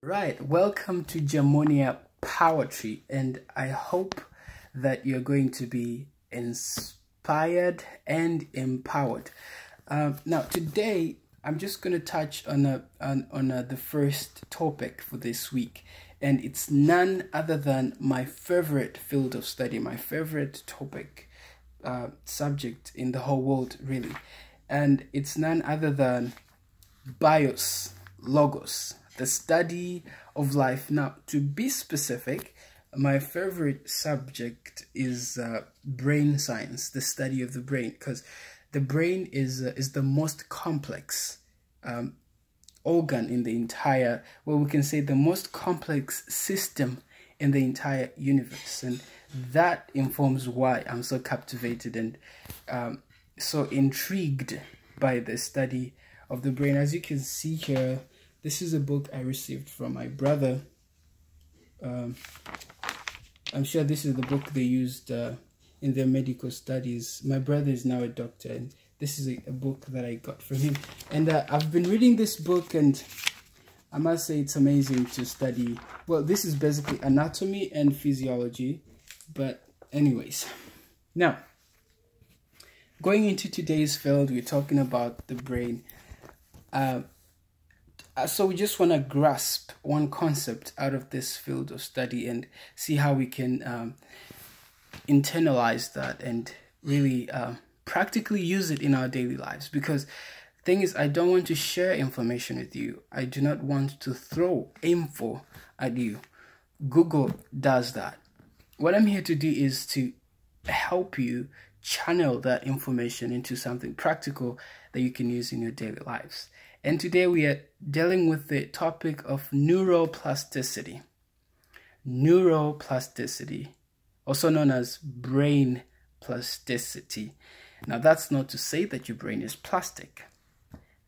Right, welcome to Jamonia Poetry, and I hope that you're going to be inspired and empowered. Now, today I'm just going to touch on the first topic for this week, and it's none other than my favorite field of study, my favorite topic, subject in the whole world, really, and it's none other than bios, logos, the study of life. Now, to be specific, my favorite subject is brain science, the study of the brain, because the brain is the most complex organ in the entire, well, we can say the most complex system in the entire universe, and that informs why I'm so captivated and so intrigued by the study of the brain. As you can see here, this is a book I received from my brother. I'm sure this is the book they used in their medical studies. My brother is now a doctor, and this is a book that I got from him. And I've been reading this book, and I must say it's amazing to study. Well, this is basically anatomy and physiology, but anyways. Now, going into today's field, we're talking about the brain. So we just want to grasp one concept out of this field of study and see how we can internalize that and really practically use it in our daily lives. Because the thing is, I don't want to share information with you. I do not want to throw info at you. Google does that. What I'm here to do is to help you channel that information into something practical that you can use in your daily lives. And today we are dealing with the topic of neuroplasticity. Neuroplasticity, also known as brain plasticity. Now, that's not to say that your brain is plastic.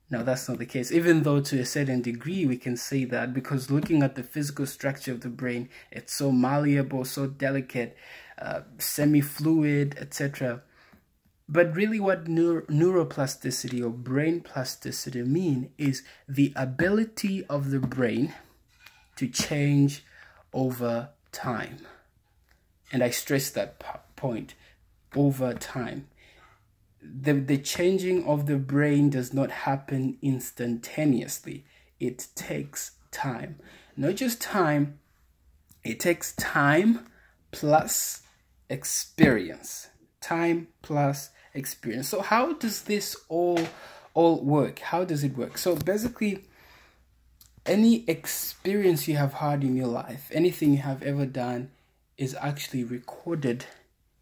No, that's not the case. Even though to a certain degree we can say that, because looking at the physical structure of the brain, it's so malleable, so delicate, semi-fluid, etc. But really what neuroplasticity or brain plasticity mean is the ability of the brain to change over time. And I stress that point, over time. The changing of the brain does not happen instantaneously. It takes time. Not just time, it takes time plus experience. Time plus experience. So how does this all work? How does it work? So basically, any experience you have had in your life, anything you have ever done, is actually recorded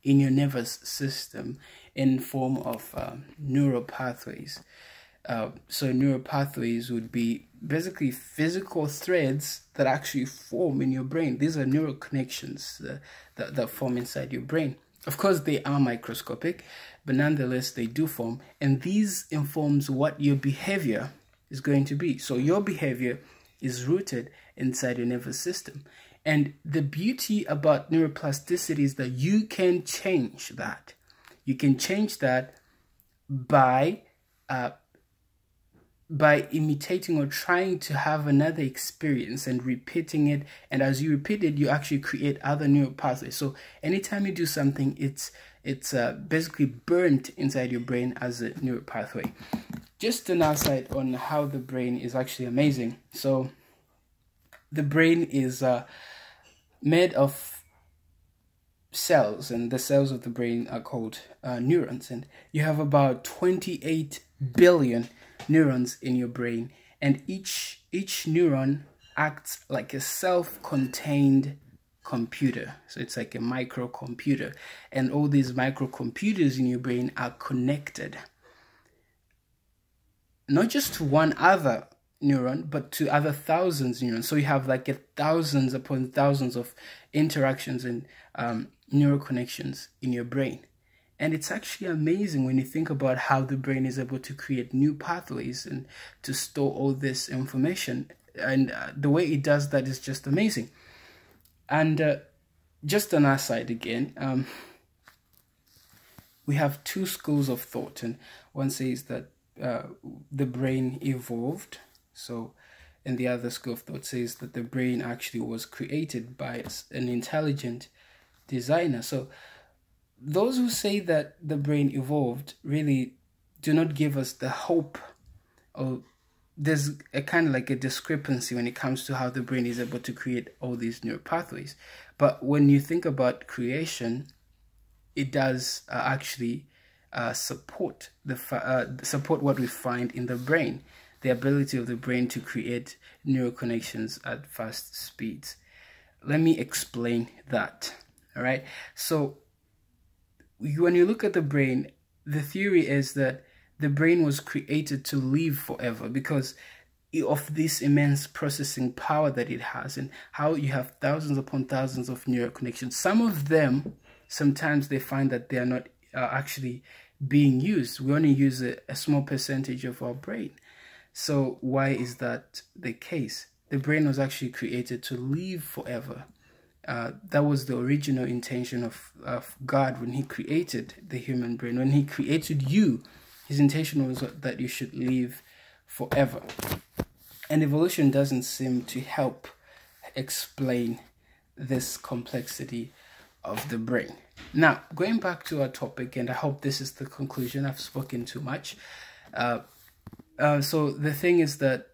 in your nervous system in form of neural pathways. So neural pathways would be basically physical threads that actually form in your brain. These are neural connections that form inside your brain. Of course, they are microscopic, but nonetheless, they do form. And these informs what your behavior is going to be. So your behavior is rooted inside your nervous system. And the beauty about neuroplasticity is that you can change that. You can change that by imitating or trying to have another experience and repeating it. And as you repeat it, you actually create other neural pathways. So anytime you do something, it's basically burnt inside your brain as a neural pathway. Just an aside on how the brain is actually amazing. So the brain is made of cells, and the cells of the brain are called neurons. And you have about 28 billion neurons in your brain, and each neuron acts like a self-contained computer. So it's like a microcomputer, and all these microcomputers in your brain are connected not just to one other neuron, but to other thousands of neurons. So you have like thousands upon thousands of interactions and neural connections in your brain. And it's actually amazing when you think about how the brain is able to create new pathways and to store all this information. And the way it does that is just amazing. And just an aside again, we have two schools of thought. And one says that the brain evolved. So and the other school of thought says that the brain actually was created by an intelligent designer. So those who say that the brain evolved really do not give us the hope, or there's a kind of like a discrepancy when it comes to how the brain is able to create all these neural pathways. But when you think about creation, it does actually support support what we find in the brain, the ability of the brain to create neural connections at fast speeds. Let me explain that. All right. So when you look at the brain, the theory is that the brain was created to live forever because of this immense processing power that it has, and how you have thousands upon thousands of neural connections. Some of them, sometimes they find that they are not actually being used. We only use a small percentage of our brain. So why is that the case? The brain was actually created to live forever. That was the original intention of God when he created the human brain. When he created you, his intention was that you should live forever. And evolution doesn't seem to help explain this complexity of the brain. Now, going back to our topic, and I hope this is the conclusion. I've spoken too much. So the thing is that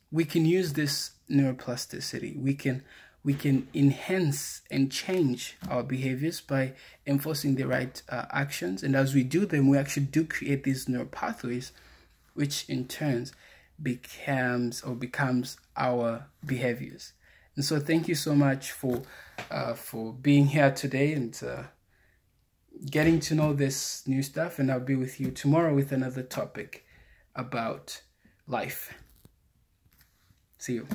we can use this neuroplasticity. We can enhance and change our behaviors by enforcing the right actions. And as we do them, we actually do create these neural pathways, which in turn becomes our behaviors. And so thank you so much for being here today and getting to know this new stuff. And I'll be with you tomorrow with another topic about life. See you.